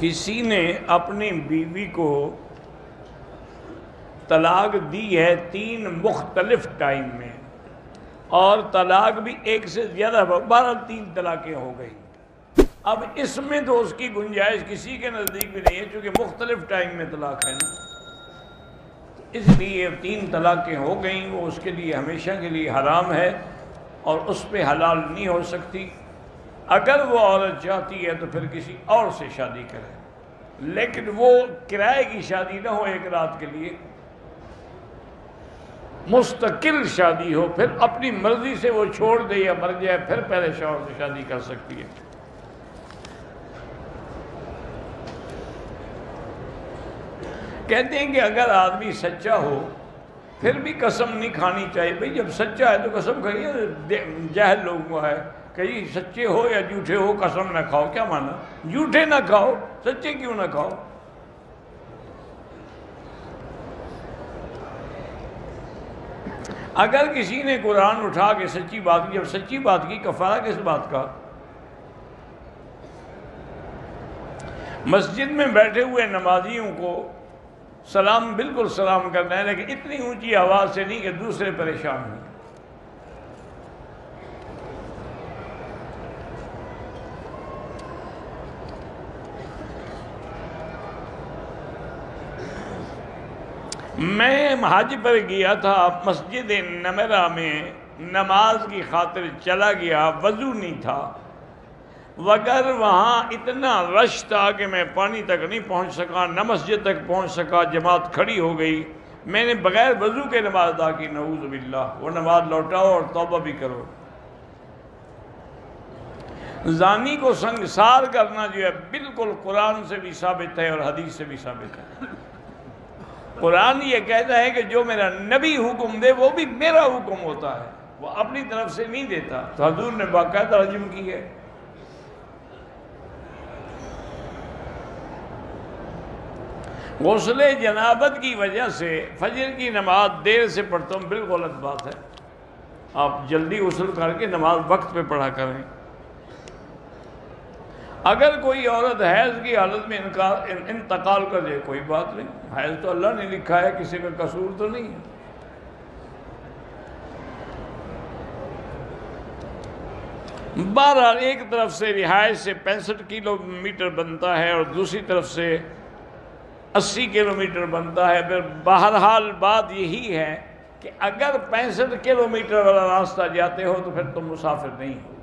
کسی نے اپنی بیوی کو طلاق دی ہے 3 مختلف ٹائم میں، اور طلاق بھی ایک سے زیادہ 3 طلاقیں ہو گئی. اب اس میں تو اس کی گنجائش کسی کے نزدیک بھی نہیں ہے، چونکہ مختلف ٹائم میں طلاق ہے نا. اس لیے 3 طلاقیں ہو گئیں، وہ اس کے لیے ہمیشہ کے لیے حرام ہے اور اس پہ حلال نہیں ہو سکتی. اگر وہ عورت چاہتی ہے تو پھر کسی اور سے شادی کرے، لیکن وہ کرائے کی شادی نہ ہو، ایک رات کے لیے مستقل شادی ہو، پھر اپنی مرضی سے وہ چھوڑ دے یا مر جائے، پھر پہلے شوہر سے شادی کر سکتی ہے. کہتے ہیں کہ اگر آدمی سچا ہو پھر بھی قسم نہیں کھانی چاہیے. بھئی جب سچا ہے تو قسم کھائیے. جاہل لوگوں کو ہے کہ جی سچے ہو یا جھوٹے ہو قسم نہ کھاؤ. کیا مانا؟ جھوٹے نہ کھاؤ، سچے کیوں نہ کھاؤ؟ اگر کسی نے قرآن اٹھا کے سچی بات کی، جب سچی بات کی، کفارہ کس بات کا؟ مسجد میں بیٹھے ہوئے نمازیوں کو سلام بالکل سلام کرنا ہے، لیکن اتنی اونچی آواز سے نہیں کہ دوسرے پریشان ہوں. میں حج پر گیا تھا، مسجد نمرہ میں نماز کی خاطر چلا گیا، وضو نہیں تھا. وگر وہاں اتنا رش تھا کہ میں پانی تک نہیں پہنچ سکا، نہ مسجد تک پہنچ سکا. جماعت کھڑی ہو گئی، میں نے بغیر وضو کے نماز ادا کی. نعوذ باللہ. وہ نماز لوٹاؤ اور توبہ بھی کرو. زانی کو سنگسار کرنا جو ہے بالکل قرآن سے بھی ثابت ہے اور حدیث سے بھی ثابت ہے. قرآن یہ کہتا ہے کہ جو میرا نبی حکم دے وہ بھی میرا حکم ہوتا ہے، وہ اپنی طرف سے نہیں دیتا. تو حضور نے باقاعدہ رجم کی ہے. غسل جنابت کی وجہ سے فجر کی نماز دیر سے پڑھتا ہوں، بالکل غلط بات ہے. آپ جلدی غسل کر کے نماز وقت پہ پڑھا کریں. اگر کوئی عورت حیض کی حالت میں انتقال کر دے کوئی بات نہیں، حیض تو اللہ نے لکھا ہے، کسی کا قصور تو نہیں ہے. بہرحال ایک طرف سے رہائش سے 65 کلومیٹر بنتا ہے اور دوسری طرف سے 80 کلومیٹر بنتا ہے. پھر بہرحال بات یہی ہے کہ اگر 65 کلومیٹر والا راستہ جاتے ہو تو پھر تم مسافر نہیں ہو.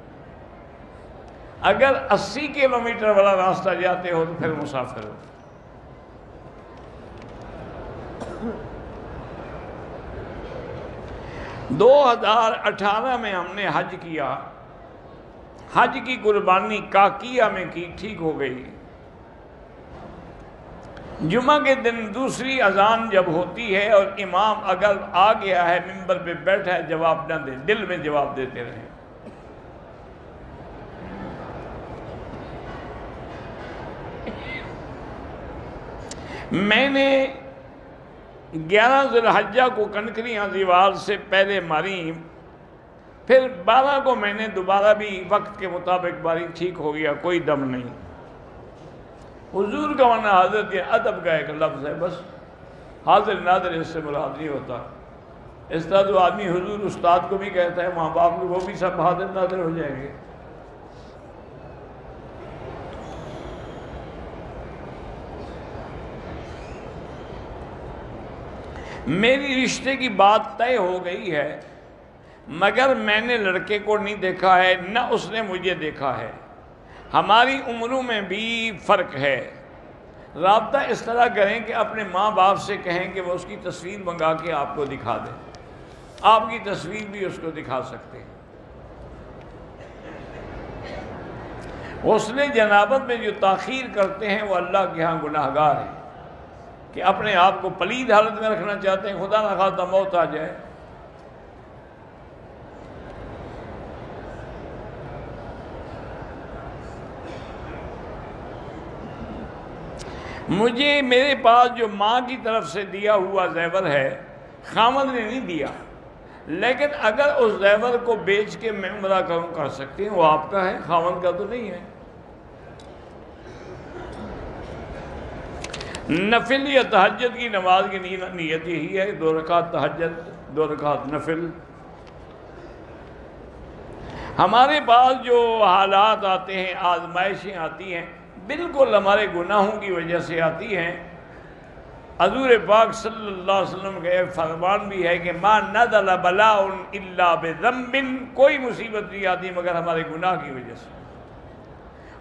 اگر 80 کلومیٹر والا راستہ جاتے ہو تو پھر مسافر ہو. دو 2018 میں ہم نے حج کیا. حج کی قربانی کاکیہ میں کی، ٹھیک ہو گئی. جمعہ کے دن دوسری اذان جب ہوتی ہے اور امام اگر آ گیا ہے منبر پہ بیٹھا ہے، جواب نہ دے، دل میں جواب دیتے رہیں. میں نے 11 ذی الحجہ کو کنکریاں دیوار سے پہلے ماری، پھر 12 کو میں نے دوبارہ بھی وقت کے مطابق ماری، ٹھیک ہو گیا، کوئی دم نہیں. حضور کا ورنہ حضرت یہ ادب کا ایک لفظ ہے، بس حاضر ناظر اس سے مراد نہیں ہوتا. اس طرح تو آدمی حضور استاد کو بھی کہتا ہے، ماں باپ کو، وہ بھی سب حاضر ناظر ہو جائیں گے. میری رشتے کی بات طے ہو گئی ہے، مگر میں نے لڑکے کو نہیں دیکھا ہے، نہ اس نے مجھے دیکھا ہے. ہماری عمروں میں بھی فرق ہے. رابطہ اس طرح کریں کہ اپنے ماں باپ سے کہیں کہ وہ اس کی تصویر منگا کے آپ کو دکھا دیں. آپ کی تصویر بھی اس کو دکھا سکتے ہیں. غسل جنابت میں جو تاخیر کرتے ہیں وہ اللہ کے ہاں گناہگار ہیں، کہ اپنے آپ کو پلید حالت میں رکھنا چاہتے ہیں، خدا نہ خواستہ موت آ جائے. مجھے میرے پاس جو ماں کی طرف سے دیا ہوا زیور ہے خامد نے نہیں دیا، لیکن اگر اس زیور کو بیچ کے میں عمرہ کروں کر سکتی ہوں، وہ آپ کا ہے، خامد کا تو نہیں ہے. نفل یا تہجد کی نماز کی نیت یہی ہے 2 رکعت تہجد 2 رکعت نفل۔ ہمارے پاس جو حالات آتے ہیں، آزمائشیں آتی ہیں، بالکل ہمارے گناہوں کی وجہ سے آتی ہیں۔ حضور پاک صلی اللہ علیہ وسلم کا ایک فرمان بھی ہے کہ ما نزل بلاء الا بذنب، کوئی مصیبت نہیں آتی مگر ہمارے گناہ کی وجہ سے۔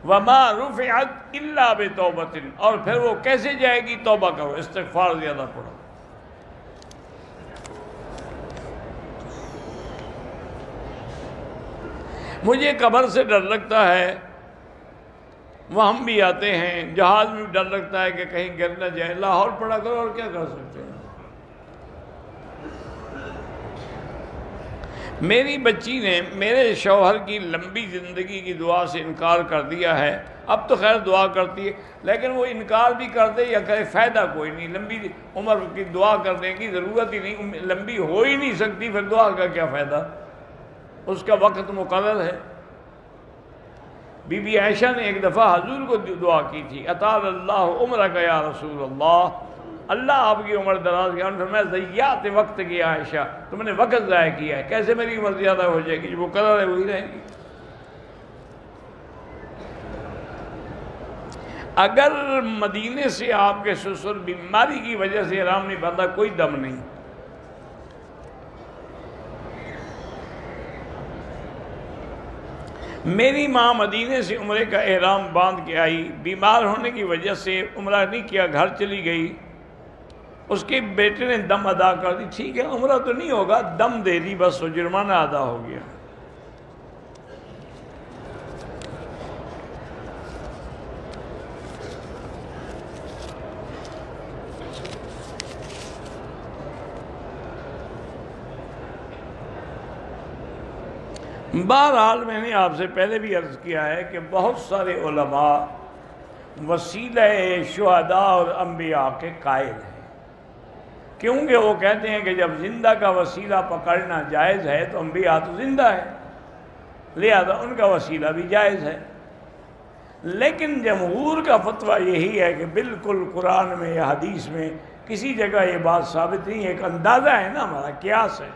وما رفعت الا بتوبۃ، اور پھر وہ کیسے جائے گی؟ توبہ کرو، استغفار زیادہ پڑھو۔ مجھے قبر سے ڈر لگتا ہے، وہ ہم بھی آتے ہیں، جہاز میں ڈر لگتا ہے کہ کہیں گر نہ جائے۔ لاہور پڑھا کرو، اور کیا کر سکتے ہیں۔ میری بچی نے میرے شوہر کی لمبی زندگی کی دعا سے انکار کر دیا ہے۔ اب تو خیر دعا کرتی ہے، لیکن وہ انکار بھی کر دے یا کرے فائدہ کوئی نہیں۔ لمبی عمر کی دعا کرنے کی ضرورت ہی نہیں، لمبی ہو ہی نہیں سکتی، پھر دعا کا کیا فائدہ؟ اس کا وقت مقرر ہے۔ بی بی عائشہ نے ایک دفعہ حضور کو دعا کی تھی، اطال اللہ عمرک یا رسول اللہ، اللہ آپ کی عمر دراز کیا۔ انہوں نے فرمایا ضیعت وقت کی عائشہ، تم نے وقت ضائع کیا ہے، کیسے میری عمر زیادہ ہو جائے گی؟ جو مقرر ہے وہی رہے گی۔ اگر مدینے سے آپ کے سسر بیماری کی وجہ سے احرام نہیں باندھا، کوئی دم نہیں۔ میری ماں مدینے سے عمرے کا احرام باندھ کے آئی، بیمار ہونے کی وجہ سے عمرہ نہیں کیا، گھر چلی گئی۔ اس کے بیٹے نے دم ادا کر دی، ٹھیک ہے عمرہ تو نہیں ہوگا، دم دے دی، بس وہ جرمانہ ادا ہو گیا۔ بہرحال میں نے آپ سے پہلے بھی عرض کیا ہے کہ بہت سارے علماء وسیلہ شہداء اور انبیاء کے قائل ہیں، کیونکہ وہ کہتے ہیں کہ جب زندہ کا وسیلہ پکڑنا جائز ہے تو انبیاء تو زندہ ہے، لہذا ان کا وسیلہ بھی جائز ہے۔ لیکن جمہور کا فتویٰ یہی ہے کہ بالکل قرآن میں یا حدیث میں کسی جگہ یہ بات ثابت نہیں ہے، ایک اندازہ ہے نا، ہمارا قیاس ہے۔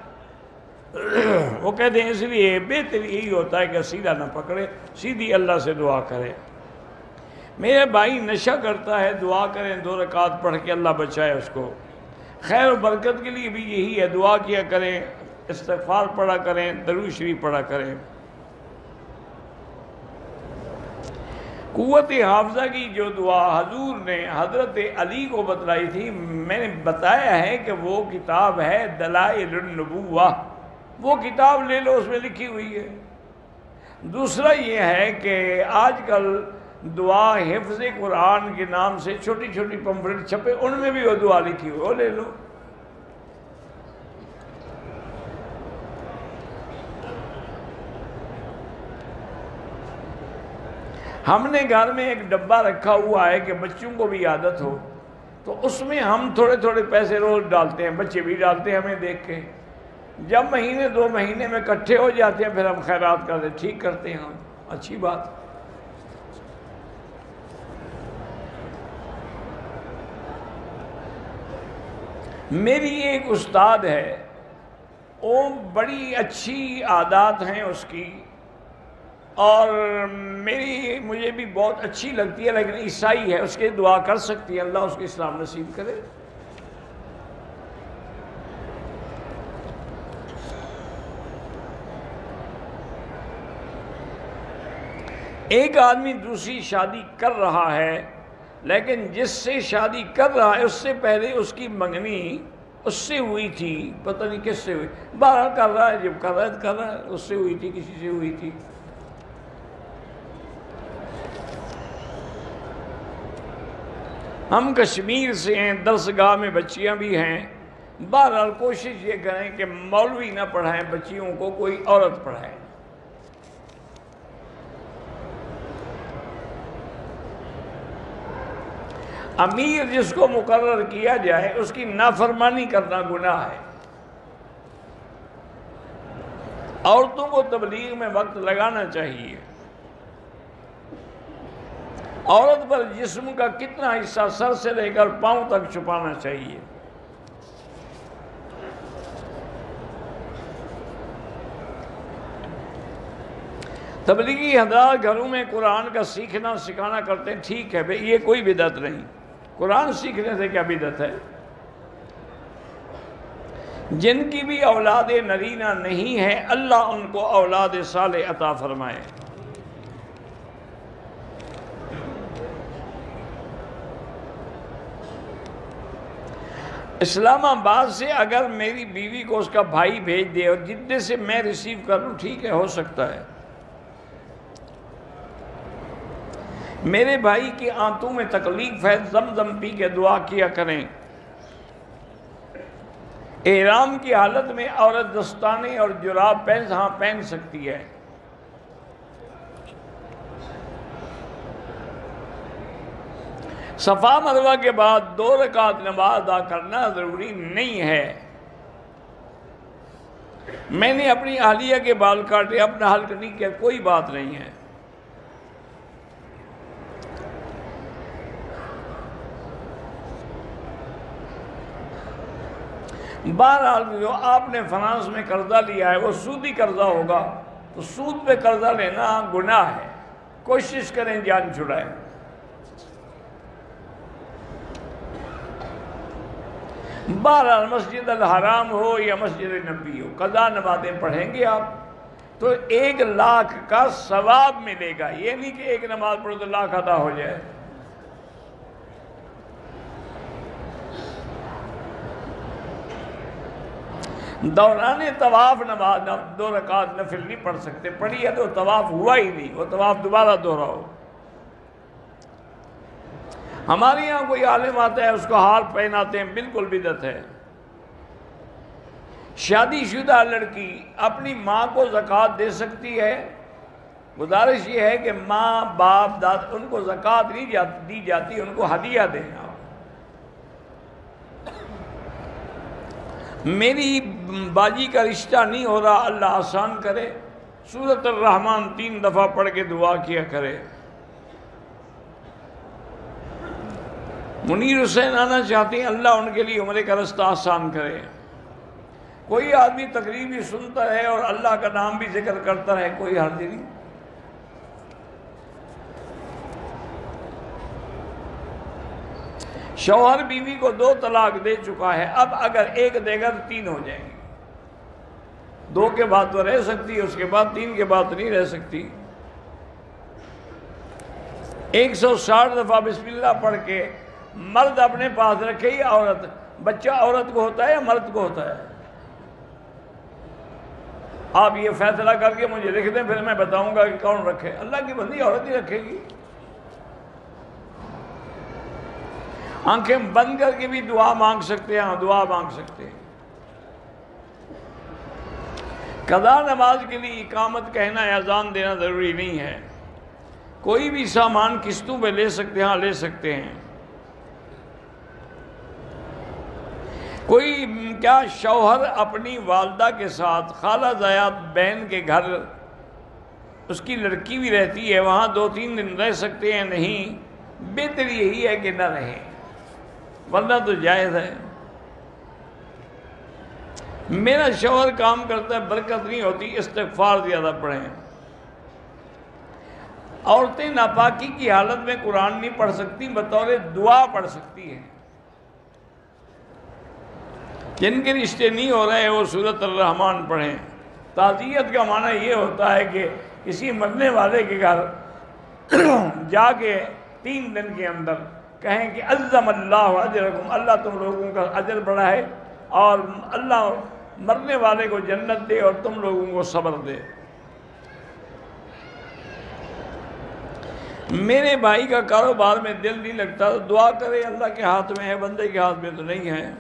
وہ کہتے ہیں اس لیے بہتر یہی ہوتا ہے کہ وسیلہ نہ پکڑے، سیدھی اللہ سے دعا کرے۔ میرے بھائی نشہ کرتا ہے، دعا کریں 2 رکعت پڑھ کے اللہ بچائے اس کو۔ خیر و برکت کے لیے بھی یہی ہے، دعا کیا کریں، استغفار پڑھا کریں، درود شریف پڑھا کریں۔ قوت حافظہ کی جو دعا حضور نے حضرت علی کو بتلائی تھی، میں نے بتایا ہے کہ وہ کتاب ہے دلائل النبوہ، وہ کتاب لے لو، اس میں لکھی ہوئی ہے۔ دوسرا یہ ہے کہ آج کل دعا حفظ قرآن کے نام سے چھوٹی چھوٹی پمفلٹ چھپے، ان میں بھی وہ دعا لکھی ہوئی، وہ لے لو۔ ہم نے گھر میں ایک ڈبہ رکھا ہوا ہے کہ بچوں کو بھی عادت ہو، تو اس میں ہم تھوڑے تھوڑے پیسے روز ڈالتے ہیں، بچے بھی ڈالتے ہیں ہمیں دیکھ کے۔ جب مہینے 2 مہینے میں اکٹھے ہو جاتے ہیں پھر ہم خیرات کرتے، ٹھیک کرتے ہیں ہم، اچھی بات۔ میری ایک استاد ہے، وہ بڑی اچھی عادات ہیں اس کی، اور مجھے بھی بہت اچھی لگتی ہے، لیکن عیسائی ہے، اس کے دعا کر سکتی ہے، اللہ اس کے اسلام نصیب کرے۔ ایک آدمی دوسری شادی کر رہا ہے، لیکن جس سے شادی کر رہا ہے اس سے پہلے اس کی منگنی اس سے ہوئی تھی، پتہ نہیں کس سے ہوئی، بہرحال کر رہا ہے، جب کر رہا ہے، اس سے ہوئی تھی، کسی سے ہوئی تھی۔ ہم کشمیر سے ہیں، درسگاہ میں بچیاں بھی ہیں، بہرحال کوشش یہ کریں کہ مولوی نہ پڑھائیں بچیوں کو، کوئی عورت پڑھائے۔ امیر جس کو مقرر کیا جائے اس کی نافرمانی کرنا گناہ ہے۔ عورتوں کو تبلیغ میں وقت لگانا چاہیے، عورت پر جسم کا کتنا حصہ سر سے لے کر پاؤں تک چھپانا چاہیے؟ تبلیغی حضرات گھروں میں قرآن کا سیکھنا سکھانا کرتے ہیں، ٹھیک ہے بھئی، یہ کوئی بدعت نہیں، قرآن سیکھنے سے کیا بدعت ہے؟ جن کی بھی اولاد نرینہ نہیں ہے اللہ ان کو اولاد صالح عطا فرمائے۔ اسلام آباد سے اگر میری بیوی کو اس کا بھائی بھیج دے اور جدے سے میں ریسیو کروں، ٹھیک ہے، ہو سکتا ہے۔ میرے بھائی کی آنتوں میں تکلیف ہے، زمزم پی کے دعا کیا کریں۔ احرام کی حالت میں عورت دستانے اور جراب پہن سکتی ہے۔ صفا مروہ کے بعد 2 رکعت نماز ادا کرنا ضروری نہیں ہے۔ میں نے اپنی اہلیہ کے بال کاٹے، اپنا حلق نہیں کیا، کوئی بات نہیں ہے۔ بہرحال جو آپ نے فنانس میں قرضہ لیا ہے وہ سودی قرضہ ہوگا، تو سود پہ قرضہ لینا گناہ ہے، کوشش کریں جان چھڑائیں۔ بہرحال مسجد الحرام ہو یا مسجد نبی ہو، قضا نمازیں پڑھیں گے آپ تو 1 لاکھ کا ثواب ملے گا، یہ نہیں کہ 1 نماز پڑھو تو لاکھ ادا ہو جائے۔ دوران طواف نماز 2 رکعت نفل نہیں پڑھ سکتے، پڑھی ہے تو طواف ہوا ہی نہیں، وہ طواف دوبارہ دہراؤ۔ ہمارے یہاں کوئی عالم آتا ہے اس کو ہار پہناتے ہیں، بالکل بدعت ہے۔ شادی شدہ لڑکی اپنی ماں کو زکوٰۃ دے سکتی ہے، گزارش یہ ہے کہ ماں باپ داد ان کو زکوٰۃ نہیں دی جاتی، ان کو ہدیہ دیں آپ۔ میری باجی کا رشتہ نہیں ہو رہا، اللہ آسان کرے، سورۃ الرحمن 3 دفعہ پڑھ کے دعا کیا کرے۔ منیر حسین آنا چاہتے ہیں، اللہ ان کے لیے عمرے کا رستہ آسان کرے۔ کوئی آدمی تقریر بھی سنتا ہے اور اللہ کا نام بھی ذکر کرتا ہے، کوئی حرج نہیں۔ شوہر بیوی کو 2 طلاق دے چکا ہے، اب اگر 1 دے گا تو 3 ہو جائیں گے۔ 2 کے بعد تو رہ سکتی ہے، اس کے بعد 3 کے بعد نہیں رہ سکتی۔ 160 دفعہ بسم اللہ پڑھ کے مرد اپنے پاس رکھے یا عورت؟ بچہ عورت کو ہوتا ہے یا مرد کو ہوتا ہے؟ آپ یہ فیصلہ کر کے مجھے لکھ دیں، پھر میں بتاؤں گا کہ کون رکھے۔ اللہ کی بندی عورت ہی رکھے گی۔ آنکھیں بند کر کے بھی دعا مانگ سکتے ہیں، دعا مانگ سکتے ہیں۔ قضا نماز کے لیے اقامت کہنا یا اذان دینا ضروری نہیں ہے۔ کوئی بھی سامان قسطوں پہ لے سکتے ہیں، لے سکتے ہیں۔ کوئی کیا شوہر اپنی والدہ کے ساتھ خالہ زیاد بہن کے گھر، اس کی لڑکی بھی رہتی ہے، وہاں 2-3 دن رہ سکتے ہیں؟ نہیں، بہتر یہی ہے کہ نہ رہیں، ورنہ تو جائز ہے۔ میرا شوہر کام کرتا ہے، برکت نہیں ہوتی، استغفار زیادہ پڑھیں۔ عورتیں ناپاکی کی حالت میں قرآن نہیں پڑھ سکتی، بطور دعا پڑھ سکتی ہیں۔ جن کے رشتے نہیں ہو رہے وہ سورۃ الرحمن پڑھیں۔ تعزیت کا معنی یہ ہوتا ہے کہ کسی مرنے والے کے گھر جا کے 3 دن کے اندر کہیں کہ عظم اللہ اجرکم، اللہ تم لوگوں کا اجر بڑھائے اور اللہ مرنے والے کو جنت دے اور تم لوگوں کو صبر دے۔ میرے بھائی کا کاروبار میں دل نہیں لگتا تو دعا کرے، اللہ کے ہاتھ میں ہے، بندے کے ہاتھ میں تو نہیں ہے۔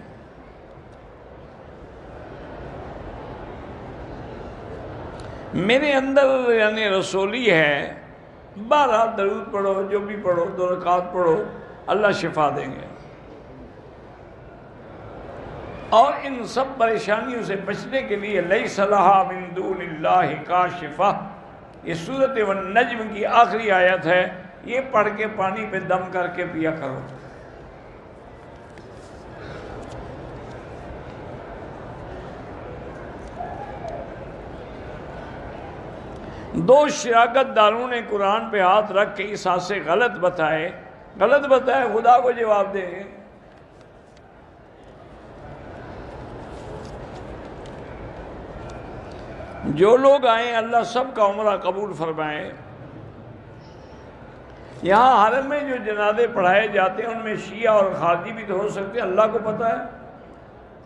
میرے اندر یعنی رسولی ہے، 12 درود پڑھو، جو بھی پڑھو، 2 رکعت پڑھو، اللہ شفا دیں گے۔ اور ان سب پریشانیوں سے بچنے کے لیے لیس لہا من دون اللہ کاشفہ، یہ سورۃ والنجم کی آخری آیت ہے، یہ پڑھ کے پانی پہ دم کر کے پیا کرو۔ دو شراکت داروں نے قرآن پہ ہاتھ رکھ کے اس ہاتھ سے غلط بتائے، خدا کو جواب دیں گے۔ جو لوگ آئیں اللہ سب کا عمرہ قبول فرمائے۔ یہاں حرم میں جو جنازے پڑھائے جاتے ہیں ان میں شیعہ اور خارجی بھی تو ہو سکتے ہیں، اللہ کو پتہ ہے،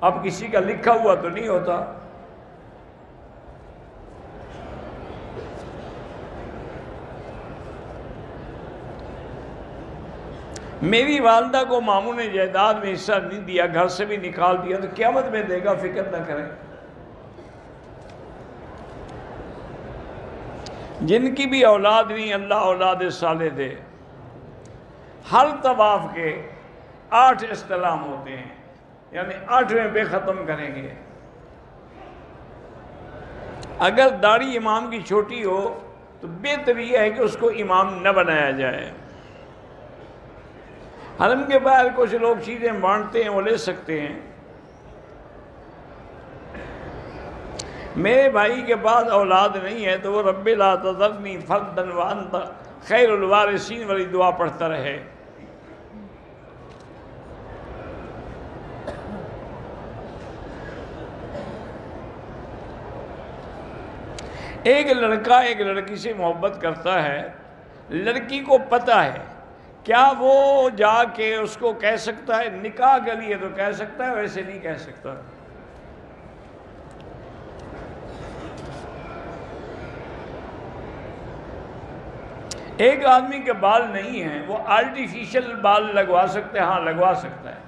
اب کسی کا لکھا ہوا تو نہیں ہوتا۔ میری والدہ کو ماموں نے جائیداد میں حصہ نہیں دیا، گھر سے بھی نکال دیا، تو قیامت میں دے گا، فکر نہ کریں۔ جن کی بھی اولاد نہیں اللہ اولاد صالح دے۔ ہر طواف کے 8 استلام ہوتے ہیں، یعنی 8ویں پہ ختم کریں گے۔ اگر داڑھی امام کی چھوٹی ہو تو بہتر یہ ہے کہ اس کو امام نہ بنایا جائے۔ حرم کے باہر کچھ لوگ چیزیں بانٹتے ہیں، وہ لے سکتے ہیں۔ میرے بھائی کے پاس اولاد نہیں ہے تو وہ رب لا تذرنی فردا وانت خیر الوارثین والی دعا پڑھتا رہے۔ ایک لڑکا ایک لڑکی سے محبت کرتا ہے، لڑکی کو پتہ ہے، کیا وہ جا کے اس کو کہہ سکتا ہے؟ نکاح کے لیے تو کہہ سکتا ہے، ویسے نہیں کہہ سکتا۔ ایک آدمی کے بال نہیں ہیں، وہ آرٹیفیشل بال لگوا سکتے ہیں، ہاں لگوا سکتا ہے،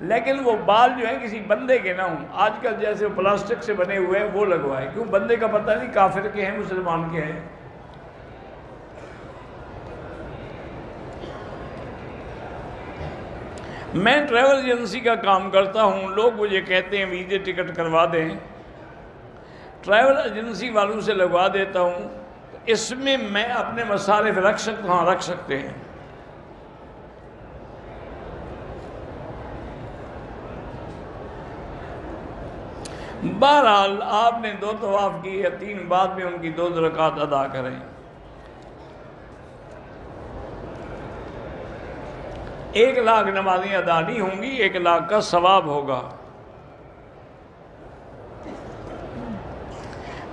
لیکن وہ بال جو ہیں کسی بندے کے نہ ہوں، آج کل جیسے پلاسٹک سے بنے ہوئے ہیں وہ لگوائے، کیوں؟ بندے کا پتہ نہیں کافر کے ہیں مسلمان کے ہیں۔ میں ٹریول ایجنسی کا کام کرتا ہوں، لوگ مجھے کہتے ہیں ویزے ٹکٹ کروا دیں، ٹریول ایجنسی والوں سے لگوا دیتا ہوں، اس میں میں اپنے مصارف رکھ سکتا ہوں، رکھ سکتے ہیں۔ بہرحال آپ نے 2 طواف کی یا 3 بعد میں ان کی 2 رکعت ادا کریں۔ 1 لاکھ نمازیں ادا نہیں ہوں گی، 1 لاکھ کا ثواب ہوگا۔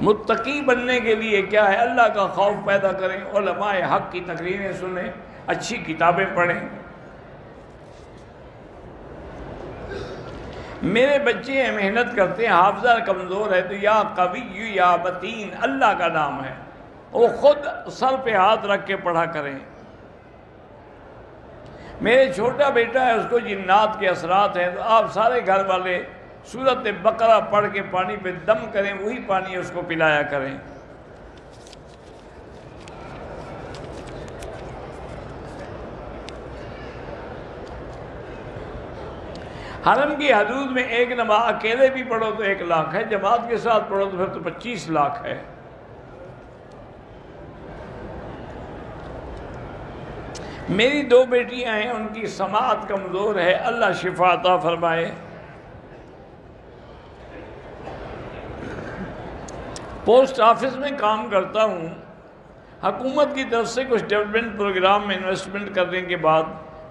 متقی بننے کے لیے کیا ہے؟ اللہ کا خوف پیدا کریں، علماء حق کی تقریریں سنیں، اچھی کتابیں پڑھیں۔ میرے بچے ہیں، محنت کرتے ہیں، حافظہ کمزور ہے تو یا قوی یا متین اللہ کا نام ہے، وہ خود سر پہ ہاتھ رکھ کے پڑھا کریں۔ میرے چھوٹا بیٹا ہے، اس کو جنات کے اثرات ہیں، تو آپ سارے گھر والے سورۃ بقرہ پڑھ کے پانی پہ دم کریں، وہی پانی اس کو پلایا کریں۔ حرم کی حدود میں 1 نماز اکیلے بھی پڑھو تو 1 لاکھ ہے، جماعت کے ساتھ پڑھو تو پھر تو 25 لاکھ ہے۔ میری 2 بیٹیاں ہیں، ان کی سماعت کمزور ہے، اللہ شفا عطا فرمائے۔ پوسٹ آفس میں کام کرتا ہوں، حکومت کی طرف سے کچھ ڈیولپمنٹ پروگرام میں انویسٹمنٹ کرنے کے بعد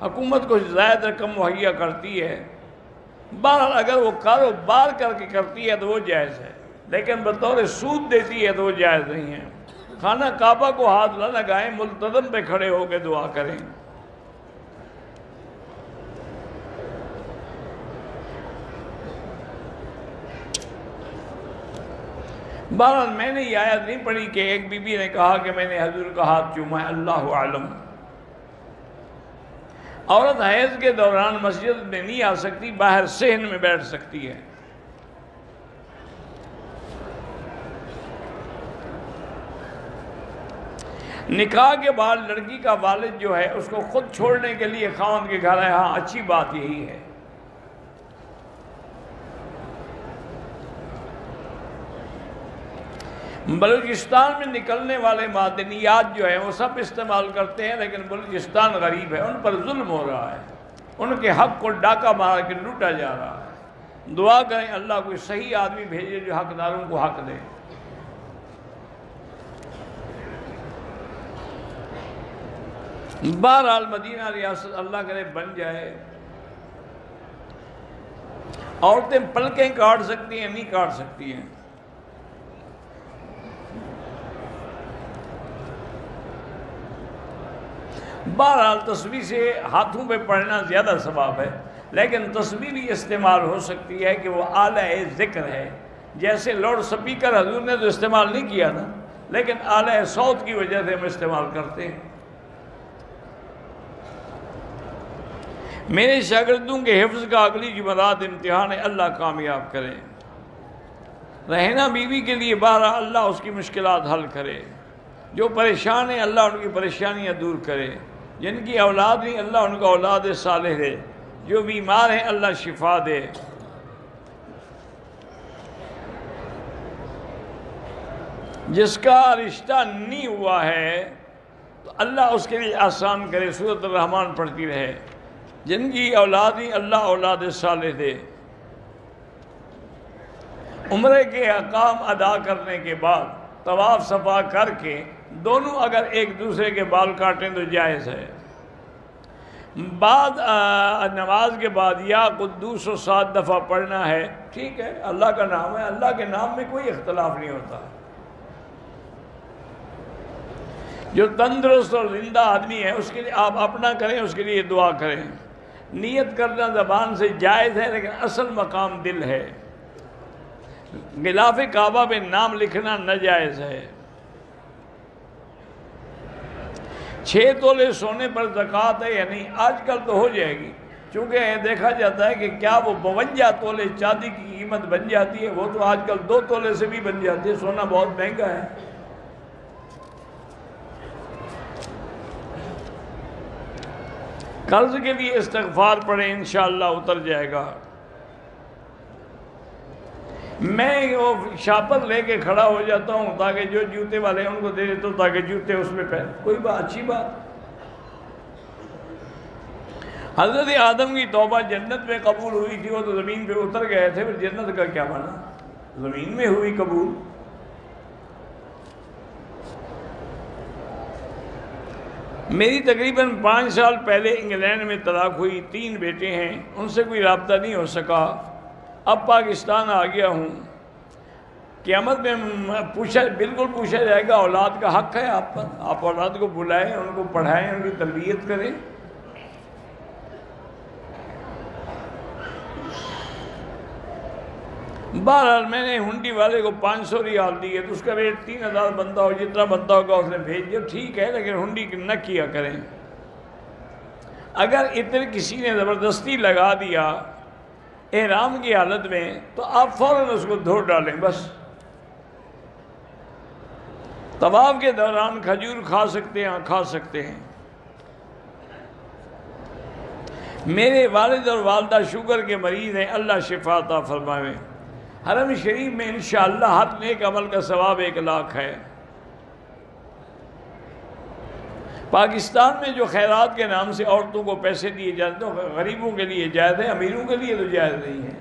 حکومت کچھ زائد رقم مہیا کرتی ہے۔ بہرحال اگر وہ کاروبار کر کے کرتی ہے تو وہ جائز ہے، لیکن بطور سود دیتی ہے تو وہ جائز نہیں ہے۔ خانہ کعبہ کو ہاتھ نہ لگائیں، ملتزم پہ کھڑے ہو کے دعا کریں۔ بہرحال میں نے یہ آیت نہیں پڑھی کہ ایک بی بی نے کہا کہ میں نے حضور کا ہاتھ چوما ہے، اللہ عالم۔ عورت حیض کے دوران مسجد میں نہیں آ سکتی، باہر صحن میں بیٹھ سکتی ہے۔ نکاح کے بعد لڑکی کا والد جو ہے اس کو خود چھوڑنے کے لیے خاوند کے گھر ہے، ہاں اچھی بات یہی ہے۔ بلوچستان میں نکلنے والے معدنیات جو ہیں وہ سب استعمال کرتے ہیں، لیکن بلوچستان غریب ہے، ان پر ظلم ہو رہا ہے، ان کے حق کو ڈاکہ مار کے لوٹا جا رہا ہے۔ دعا کریں اللہ کوئی صحیح آدمی بھیجے جو حقداروں کو حق دے۔ بہرحال مدینہ ریاست اللہ کرے بن جائے۔ عورتیں پلکیں کاٹ سکتی ہیں، نہیں کاٹ سکتی ہیں۔ بہرحال تسبیح سے ہاتھوں پہ پڑھنا زیادہ ثواب ہے، لیکن تسبیح بھی استعمال ہو سکتی ہے کہ وہ آلہ ذکر ہے۔ جیسے لاؤڈ سپیکر حضور نے تو استعمال نہیں کیا نا، لیکن آلہ صوت کی وجہ سے ہم استعمال کرتے ہیں۔ میرے شاگردوں کے حفظ کا اگلی جمعرات امتحان ہے، اللہ کامیاب کرے۔ رہنا بیوی کے لیے بہرحال اللہ اس کی مشکلات حل کرے۔ جو پریشان ہیں اللہ ان کی پریشانیاں دور کرے۔ جن کی اولاد نہیں اللہ ان کا اولاد صالح دے۔ جو بیمار ہیں اللہ شفا دے۔ جس کا رشتہ نہیں ہوا ہے تو اللہ اس کے لیے آسان کرے، سورۃ الرحمن پڑھتی رہے۔ جن کی اولاد نہیں اللہ اولاد صالح دے۔ عمرے کے احکام ادا کرنے کے بعد طواف صفا کر کے دونوں اگر ایک دوسرے کے بال کاٹیں تو جائز ہے۔ بعد نماز کے بعد یا قدوس و 7 دفعہ پڑھنا ہے، ٹھیک ہے، اللہ کا نام ہے، اللہ کے نام میں کوئی اختلاف نہیں ہوتا۔ جو تندرست اور زندہ آدمی ہے اس کے لیے آپ اپنا کریں، اس کے لیے دعا کریں۔ نیت کرنا زبان سے جائز ہے، لیکن اصل مقام دل ہے۔ غلاف کعبہ پہ نام لکھنا ناجائز ہے۔ 6 تولے سونے پر زکوٰۃ ہے یا نہیں؟ آج کل تو ہو جائے گی، چونکہ دیکھا جاتا ہے کہ کیا وہ 52 تولے چاندی کی قیمت بن جاتی ہے؟ وہ تو آج کل 2 تولے سے بھی بن جاتی ہے، سونا بہت مہنگا ہے۔ قرض کے لیے استغفار پڑھیں، انشاءاللہ اتر جائے گا۔ میں وہ شاپر لے کے کھڑا ہو جاتا ہوں تاکہ جو جوتے والے ہیں ان کو دے دیتا ہوں تاکہ جوتے اس میں پہن، کوئی بات اچھی بات۔ حضرت آدم کی توبہ جنت میں قبول ہوئی تھی، وہ تو زمین پہ اتر گئے تھے، پھر جنت کا کیا بنا؟ زمین میں ہوئی قبول۔ میری تقریباً 5 سال پہلے انگلینڈ میں طلاق ہوئی، 3 بیٹے ہیں، ان سے کوئی رابطہ نہیں ہو سکا۔ اب پاکستان آ گیا ہوں۔ قیامت میں بالکل پوچھا جائے گا اولاد کا حق ہے آپ پر، آپ اولاد کو بلائیں، ان کو پڑھائیں، ان کی تربیت کریں۔ بہرحال میں نے ہنڈی والے کو 500 ریال دیے تو اس کا ریٹ 3000 بنتا ہو، جتنا بنتا ہوگا اس نے بھیج دیا، ٹھیک ہے، لیکن ہنڈی نہ کیا کریں۔ اگر اتنے کسی نے زبردستی لگا دیا احرام کی حالت میں تو آپ فوراً اس کو دھو ڈالیں بس۔ طواف کے دوران کھجور کھا سکتے ہیں، کھا سکتے ہیں۔ میرے والد اور والدہ شوگر کے مریض ہیں، اللہ شفا عطا فرمائے۔ حرم شریف میں انشاءاللہ ہر نیک عمل کا ثواب 1 لاکھ ہے۔ پاکستان میں جو خیرات کے نام سے عورتوں کو پیسے دیے جاتے ہیں غریبوں کے لیے جائز ہے، امیروں کے لیے تو جائز نہیں ہے۔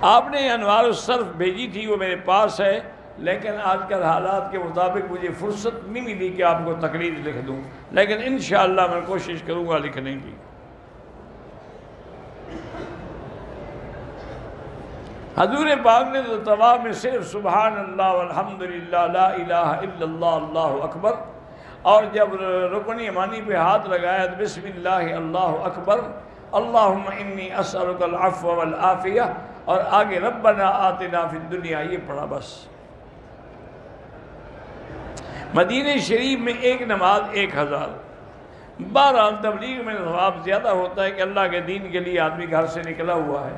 آپ نے انوار الصرف بھیجی تھی، وہ میرے پاس ہے، لیکن آج کل حالات کے مطابق مجھے فرصت نہیں ملی کہ آپ کو تقریر لکھ دوں، لیکن انشاءاللہ میں کوشش کروں گا لکھنے کی۔ حضور پاک نے تو طواف میں صرف سبحان اللہ والحمدللہ لا الہ الا اللہ اللہ اکبر، اور جب رکن یمانی پہ ہاتھ لگایا تو بسم اللہ اللہ اکبر، اللہم انی اسألک العفو والعافیہ، اور آگے ربنا آتنا فی الدنیا، یہ پڑھا بس۔ مدینہ شریف میں 1 نماز 1000۔ بہرحال تبلیغ میں ثواب زیادہ ہوتا ہے کہ اللہ کے دین کے لیے آدمی گھر سے نکلا ہوا ہے۔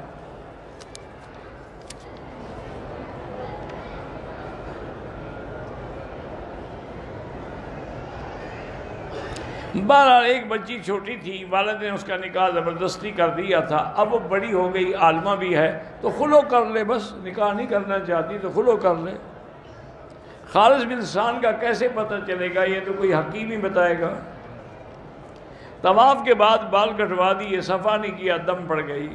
بہرحال ایک بچی چھوٹی تھی، والد نے اس کا نکاح زبردستی کر دیا تھا، اب وہ بڑی ہو گئی، عالمہ بھی ہے، تو خلو کر لے، بس نکاح نہیں کرنا چاہتی تو خلو کر لے۔ خالص بلسان کا کیسے پتہ چلے گا؟ یہ تو کوئی حکیم ہی بتائے گا۔ طواف کے بعد بال کٹوا دیے، صفا نہیں کیا، دم پڑ گئی۔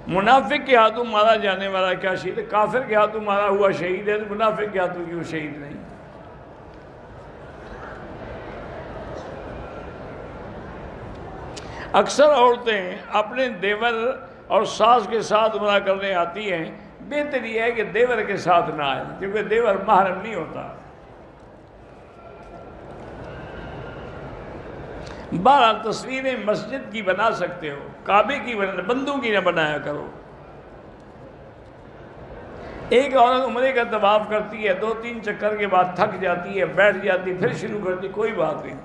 منافق کے ہاتھوں مارا جانے والا کیا شہید ہے؟ کافر کے ہاتھوں مارا ہوا شہید ہے، تو منافق کے ہاتھوں کیوں شہید نہیں؟ اکثر عورتیں اپنے دیور اور ساس کے ساتھ عمرہ کرنے آتی ہیں، بہتر یہ ہے کہ دیور کے ساتھ نہ آئے، کیونکہ دیور محرم نہیں ہوتا۔ بہرحال تصویریں مسجد کی بنا سکتے ہو، کعبے کی بندوں کی نہ بنایا کرو۔ ایک عورت عمرے کا طواف کرتی ہے، 2-3 چکر کے بعد تھک جاتی ہے، بیٹھ جاتی، پھر شروع کرتی، کوئی بات نہیں۔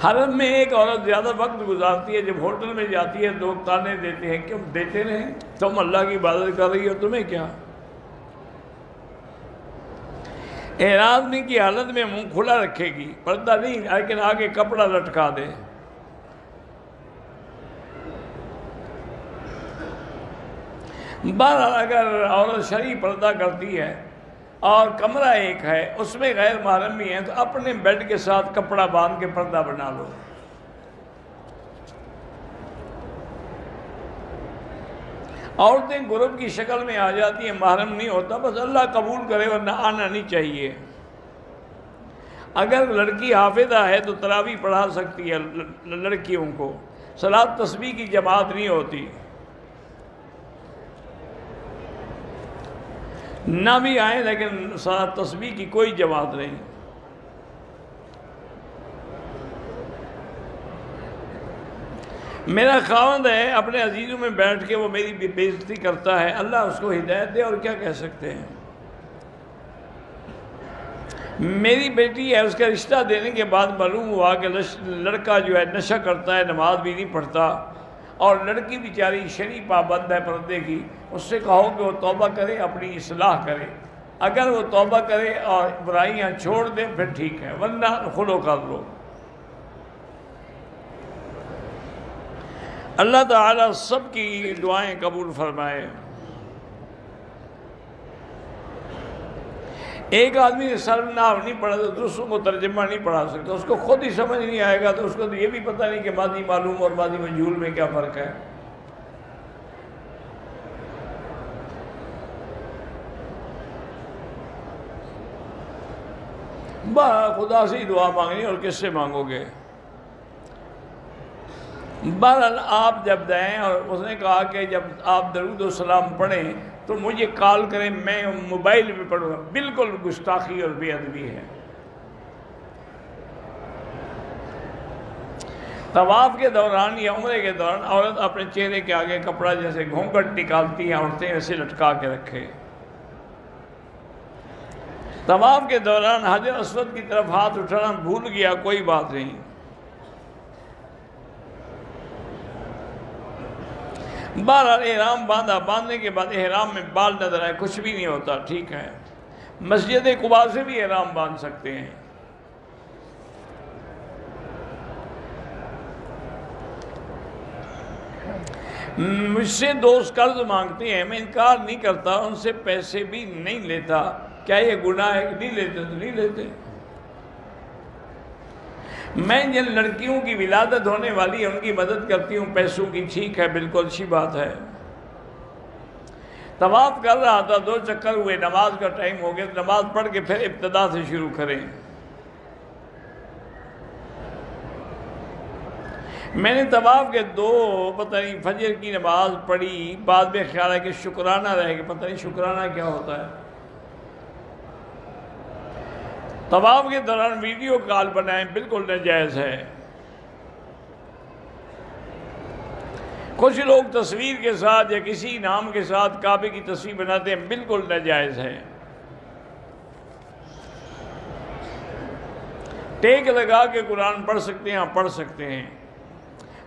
حرم میں ایک عورت زیادہ وقت گزارتی ہے، جب ہوٹل میں جاتی ہے لوگ تانے دیتے ہیں، کیوں دیتے رہیں؟ تم اللہ کی عبادت کر رہی ہو، تمہیں کیا؟ احرام کی حالت میں منہ کھلا رکھے گی، پردہ نہیں، لیکن آگے کپڑا لٹکا دے۔ بہرحال اگر عورت شرعی پردہ کرتی ہے اور کمرہ ایک ہے، اس میں غیر محرم بھی ہیں، تو اپنے بیڈ کے ساتھ کپڑا باندھ کے پردہ بنا لو۔ عورتیں گروپ کی شکل میں آ جاتی ہیں، محرم نہیں ہوتا، بس اللہ قبول کرے، ورنہ آنا نہیں چاہیے۔ اگر لڑکی حافظہ ہے تو تراویح پڑھا سکتی ہے لڑکیوں کو، صلاۃ تسبیح کی جماعت نہیں ہوتی۔ نہ بھی آئیں لیکن صلاۃ تسبیح کی کوئی جماعت نہیں۔ میرا خاوند ہے، اپنے عزیزوں میں بیٹھ کے وہ میری بے عزتی کرتا ہے، اللہ اس کو ہدایت دے، اور کیا کہہ سکتے ہیں۔ میری بیٹی ہے، اس کا رشتہ دینے کے بعد معلوم ہوا کہ لڑکا جو ہے نشہ کرتا ہے، نماز بھی نہیں پڑھتا، اور لڑکی بیچاری شرعی پابند ہے پردے کی۔ اس سے کہو کہ وہ توبہ کرے، اپنی اصلاح کرے، اگر وہ توبہ کرے اور برائیاں چھوڑ دے پھر ٹھیک ہے، ورنہ خلو کر لو۔ اللہ تعالیٰ سب کی دعائیں قبول فرمائے۔ ایک آدمی نے سر ناو نہیں پڑھا تو دوسروں کو ترجمہ نہیں پڑھا سکتا، اس کو خود ہی سمجھ نہیں آئے گا تو اس کو تو یہ بھی پتہ نہیں کہ ماضی معلوم اور ماضی مجہول میں کیا فرق ہے۔ خدا سے ہی دعا مانگنی، اور کس سے مانگو گے؟ بہرحال آپ جب دیں، اور اس نے کہا کہ جب آپ درود و سلام پڑھیں تو مجھے کال کریں، میں موبائل پہ پڑھوں گا۔ بالکل گستاخی اور بے ادبی ہے۔ طواف کے دوران یا عمرے کے دوران عورت اپنے چہرے کے آگے کپڑا جیسے گھونگھٹ نکالتی ہیں عورتیں، ایسے لٹکا کے رکھے۔ طواف کے دوران حجر اسود کی طرف ہاتھ اٹھانا بھول گیا، کوئی بات نہیں۔ بہرحال احرام باندھا، باندھنے کے بعد احرام میں بال نظر آئے، کچھ بھی نہیں ہوتا، ٹھیک ہے۔ مسجد قباء سے بھی احرام باندھ سکتے ہیں۔ مجھ سے دوست قرض مانگتے ہیں، میں انکار نہیں کرتا، ان سے پیسے بھی نہیں لیتا، کیا یہ گناہ ہے؟ نہیں لیتے تو نہیں لیتے۔ میں جن لڑکیوں کی ولادت ہونے والی ہے ان کی مدد کرتی ہوں پیسوں کی، ٹھیک ہے، بالکل اچھی بات ہے۔ طواف کر رہا تھا، 2 چکر ہوئے، نماز کا ٹائم ہو گیا، نماز پڑھ کے پھر ابتدا سے شروع کریں۔ میں نے طواف کے 2 پتہ نہیں فجر کی نماز پڑھی، بعد میں خیال ہے کہ شکرانہ رہ گیا، پتہ نہیں شکرانہ کیا ہوتا ہے۔ طواف کے دوران ویڈیو کال بنائیں، بالکل ناجائز ہے۔ کچھ لوگ تصویر کے ساتھ یا کسی نام کے ساتھ کعبے کی تصویر بناتے ہیں، بالکل ناجائز ہے۔ ٹیک لگا کے قرآن پڑھ سکتے ہیں، پڑھ سکتے ہیں۔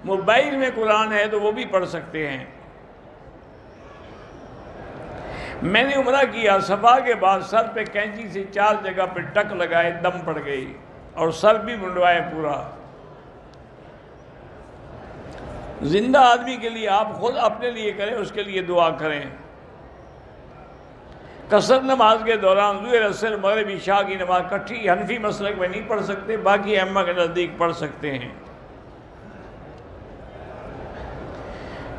موبائل میں قرآن ہے تو وہ بھی پڑھ سکتے ہیں۔ میں نے عمرہ کیا، صفا کے بعد سر پہ کینچی سے 4 جگہ پہ ٹک لگائے، دم پڑ گئی، اور سر بھی منڈوائے پورا۔ زندہ آدمی کے لیے آپ خود اپنے لیے کریں، اس کے لیے دعا کریں۔ قصر نماز کے دوران ظہر، عصر، مغرب، عشاء کی نماز کٹھی حنفی مسلک میں نہیں پڑھ سکتے، باقی ائمہ کے نزدیک پڑھ سکتے ہیں۔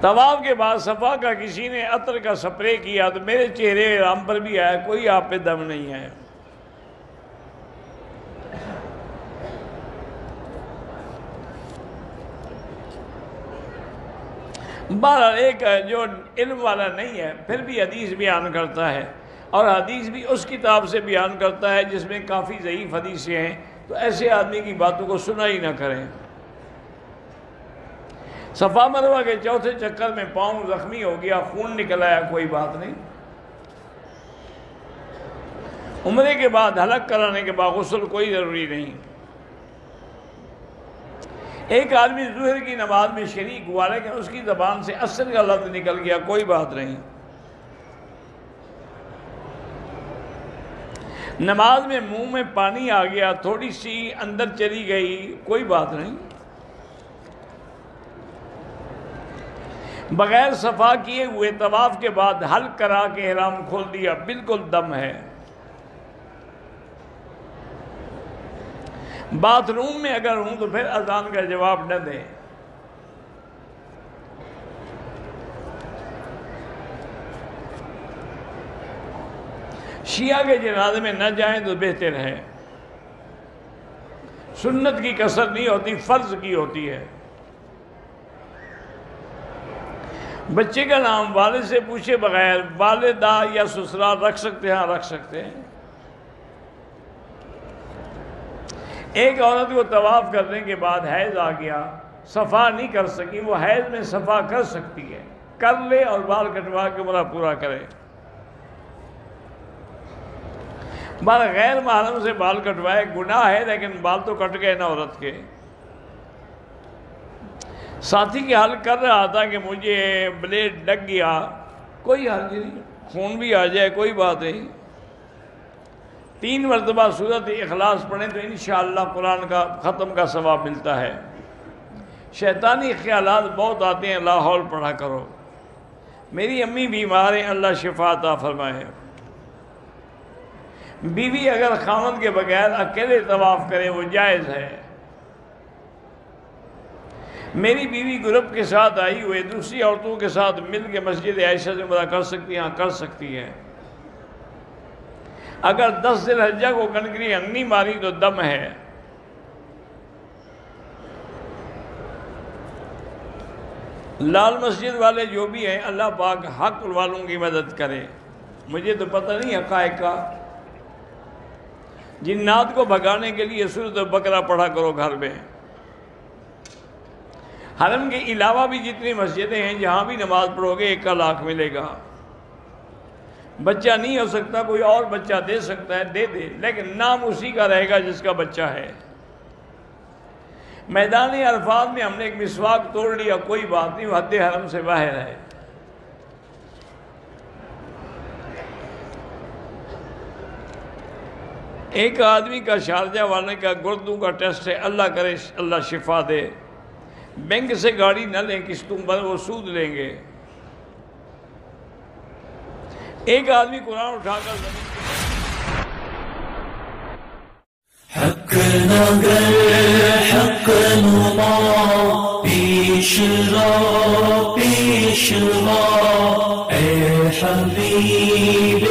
طواف کے بعد صفا کا کسی نے عطر کا سپرے کیا تو میرے چہرے رام پر بھی آیا، کوئی آپ پہ دم نہیں ہے۔ بہرحال ایک جو علم والا نہیں ہے پھر بھی حدیث بیان کرتا ہے، اور حدیث بھی اس کتاب سے بیان کرتا ہے جس میں کافی ضعیف حدیثیں ہیں، تو ایسے آدمی کی باتوں کو سنا ہی نہ کریں۔ صفا مروہ کے چوتھے چکر میں پاؤں زخمی ہو گیا، خون نکل آیا، کوئی بات نہیں۔ عمرے کے بعد حلق کرانے کے بعد غسل کوئی ضروری نہیں۔ ایک آدمی ظہر کی نماز میں شریک ہوا لیکن اس کی زبان سے عصر کا لفظ نکل گیا، کوئی بات نہیں۔ نماز میں منہ میں پانی آ گیا، تھوڑی سی اندر چلی گئی، کوئی بات نہیں۔ بغیر صفا کیے ہوئے طواف کے بعد حلق کرا کے احرام کھول دیا، بالکل دم ہے۔ باتھ روم میں اگر ہوں تو پھر اذان کا جواب نہ دیں۔ شیعہ کے جنازے میں نہ جائیں تو بہتر ہے۔ سنت کی کثر نہیں ہوتی، فرض کی ہوتی ہے۔ بچے کا نام والد سے پوچھے بغیر والدہ یا سسرال رکھ سکتے ہیں؟ ہاں رکھ سکتے ہیں۔ ایک عورت کو طواف کرنے کے بعد حیض آ گیا، صفا نہیں کر سکی، وہ حیض میں صفا کر سکتی ہے، کر لے اور بال کٹوا کے عمرہ پورا کرے۔ بال غیر محرم سے بال کٹوائے گناہ ہے، لیکن بال تو کٹ گئے نا عورت کے۔ ساتھی کے حل کر رہا تھا کہ مجھے بلیڈ لگ گیا، کوئی حرج نہیں، خون بھی آ جائے کوئی بات نہیں۔ 3 مرتبہ سورۃ اخلاص پڑھیں تو انشاءاللہ قرآن کا ختم کا ثواب ملتا ہے۔ شیطانی خیالات بہت آتے ہیں، لا حول پڑھا کرو۔ میری امی بیمار ہیں، اللہ شفا عطا فرمائے۔ بیوی اگر خاوند کے بغیر اکیلے طواف کرے وہ جائز ہے۔ میری بیوی گروپ کے ساتھ آئی ہوئے دوسری عورتوں کے ساتھ مل کے مسجد عائشہ سے عمرہ کر سکتی ہے؟ ہاں کر سکتی ہے۔ اگر 10 ذی الحجہ کو کنکری انگنی ماری تو دم ہے۔ لال مسجد والے جو بھی ہیں اللہ پاک حق والوں کی مدد کرے، مجھے تو پتہ نہیں حقائق کا۔ جنات کو بھگانے کے لیے سورۃ البقرہ پڑھا کرو گھر میں۔ حرم کے علاوہ بھی جتنی مسجدیں ہیں جہاں بھی نماز پڑھو گے 1 لاکھ ملے گا۔ بچہ نہیں ہو سکتا، کوئی اور بچہ دے سکتا ہے، دے دے، لیکن نام اسی کا رہے گا جس کا بچہ ہے۔ میدان عرفات میں ہم نے ایک مسواک توڑ لیا، کوئی بات نہیں، وہ حد حرم سے باہر ہے۔ ایک آدمی کا شارجہ والے کا گردوں کا ٹیسٹ ہے، اللہ کرے اللہ شفا دے۔ بینک سے گاڑی نہ لیں، قسطوں پر وہ سود لیں گے۔ ایک آدمی قرآن اٹھا کر حق نگر حق نما پیش را اے حبیب